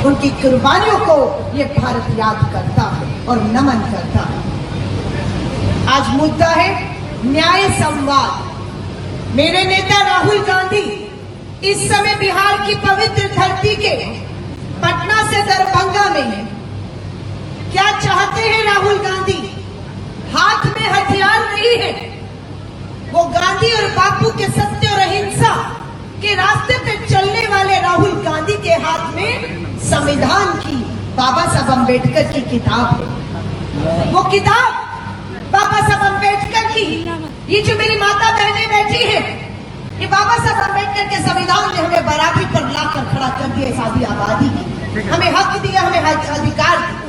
उनकी कुर्बानियों को ये भारत याद करता है और नमन करता है। आज मुद्दा है न्याय संवाद। मेरे नेता राहुल गांधी इस समय बिहार की पवित्र धरती के पटना से दरभंगा में है। क्या चाहते हैं राहुल गांधी? हाथ में हथियार नहीं है। वो गांधी और बापू के सत्य और अहिंसा के रास्ते पे चलने वाले राहुल गांधी के हाथ में संविधान की बाबा साहब अम्बेडकर की किताब है। वो किताब बाबा साहब अम्बेडकर की, ये जो मेरी माता बहनें बैठी है, ये बाबा साहब अम्बेडकर के संविधान ने हमें बराबरी पर लाकर खड़ा कर दिया। शादी आबादी की हमें हक दिया, हमें अधिकार दिया।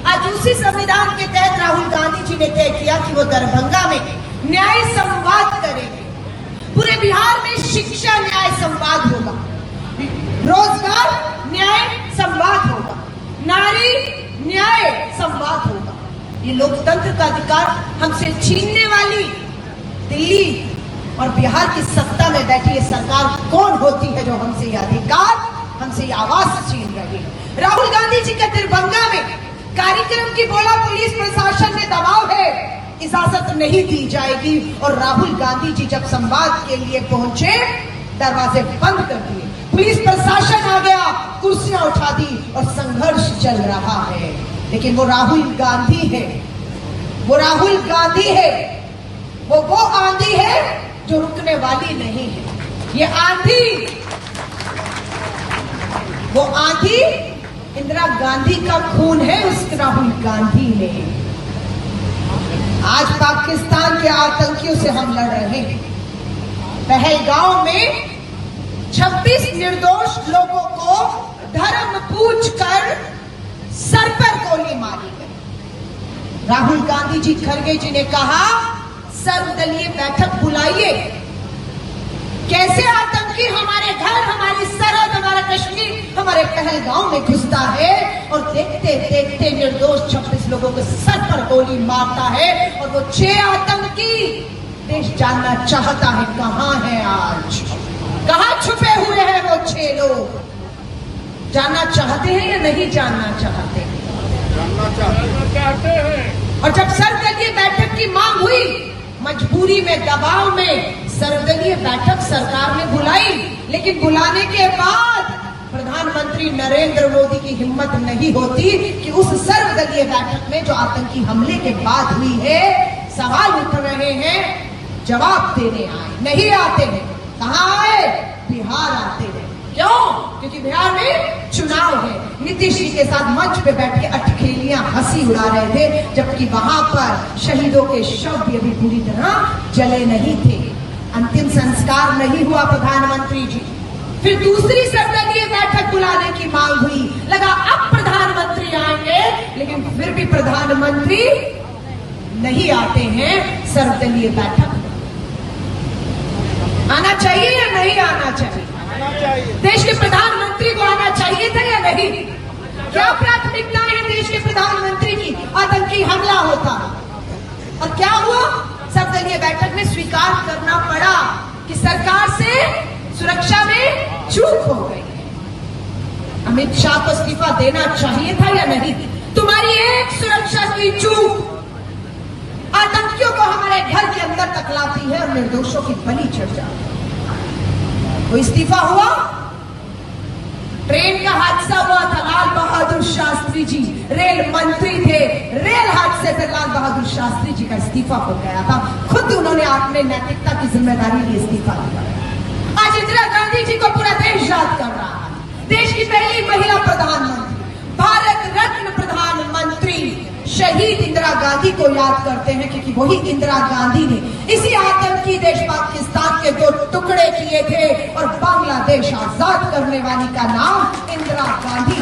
आज उसी संविधान के तहत राहुल गांधी जी ने तय किया कि वो दरभंगा में न्याय संवाद करेंगे। पूरे बिहार में शिक्षा न्याय संवाद होगा, रोजगार न्याय संवाद होगा, नारी न्याय संवाद होगा। ये लोकतंत्र का अधिकार हमसे छीनने वाली दिल्ली और बिहार की सत्ता में बैठी ये सरकार कौन होती है जो हमसे ये अधिकार, हमसे ये आवाज छीन रही है? राहुल गांधी जी के दरभंगा में कार्यक्रम की बोला पुलिस प्रशासन ने दबाव है, इजाजत नहीं दी जाएगी। और राहुल गांधी जी जब संवाद के लिए पहुंचे, दरवाजे बंद कर दिए, पुलिस प्रशासन आ गया, कुर्सियां उठा दी और संघर्ष चल रहा है। लेकिन वो राहुल गांधी है, वो राहुल गांधी है, वो आंधी है जो रुकने वाली नहीं है। ये आंधी, वो आंधी इंदिरा गांधी का खून है, उस राहुल गांधी ने। आज पाकिस्तान के आतंकियों से हम लड़ रहे हैं। पहलगांव में 26 निर्दोष लोगों को धर्म पूछकर सर पर गोली मारी गई। राहुल गांधी जी, खड़गे जी ने कहा सर्वदलीय बैठक बुलाइए। कैसे आतंकी हमारे घर, हमारी सरहद, हमारा कश्मीर, हमारे पहलगांव में घुसता है और देखते देखते निर्दोष 26 लोगों को सर पर गोली मारता है। और वो 6 आतंकी, देश जानना चाहता है कहां है आज, कहां छुपे हुए हैं वो 6 लोग? जानना चाहते हैं या नहीं जानना चाहते? जानना चाहते हैं। और जब सर्वदलीय बैठक की मांग हुई, मजबूरी में, दबाव में सर्वदलीय बैठक सरकार ने बुलाई। लेकिन बुलाने के बाद प्रधानमंत्री नरेंद्र मोदी की हिम्मत नहीं होती कि उस सर्वदलीय बैठक में जो आतंकी हमले के बाद हुई है, सवाल उठ रहे हैं, जवाब देने आए। नहीं आते हैं। कहां आए? बिहार आते हैं। क्यों? क्योंकि बिहार में चुनाव है। नीतीश जी के साथ मंच पे बैठ के अटखेलियां हंसी उड़ा रहे थे, जबकि वहां पर शहीदों के शव भी अभी पूरी तरह जले नहीं थे। अंतिम संस्कार नहीं हुआ प्रधानमंत्री जी। फिर दूसरी सर्वदलीय बैठक बुलाने की मांग हुई। लगा अब प्रधानमंत्री आएंगे, लेकिन फिर भी प्रधानमंत्री नहीं आते हैं सर्वदलीय बैठक। आना चाहिए या नहीं आना चाहिए? देश के प्रधानमंत्री को आना चाहिए था या नहीं? क्या प्राथमिकता है देश के प्रधानमंत्री की? आतंकी हमला होता और क्या हुआ? सर्वदलीय बैठक में स्वीकार करना पड़ा कि सरकार से सुरक्षा में चूक हो गई। अमित शाह को इस्तीफा देना चाहिए था या नहीं? तुम्हारी एक सुरक्षा की चूक आतंकियों को हमारे घर के अंदर तक लाती है और निर्दोषों की बलि चढ़ जाती है। वो इस्तीफा हुआ। ट्रेन का हादसा हुआ था, लाल बहादुर शास्त्री जी रेल मंत्री थे, रेल हादसे से लाल बहादुर शास्त्री जी का इस्तीफा हो गया था। खुद उन्होंने अपने नैतिकता की जिम्मेदारी लिए इस्तीफा दिया। आज इंदिरा गांधी जी को पूरा देश याद कर रहा है। देश की पहली महिला प्रधानमंत्री, भारत रत्न प्रधानमंत्री शहीद इंदिरा गांधी को याद करते हैं, क्योंकि वही इंदिरा गांधी ने इसी आतंकी देश पाकिस्तान के 2 टुकड़े किए थे और बांग्लादेश आजाद करने वाली का नाम इंदिरा गांधी।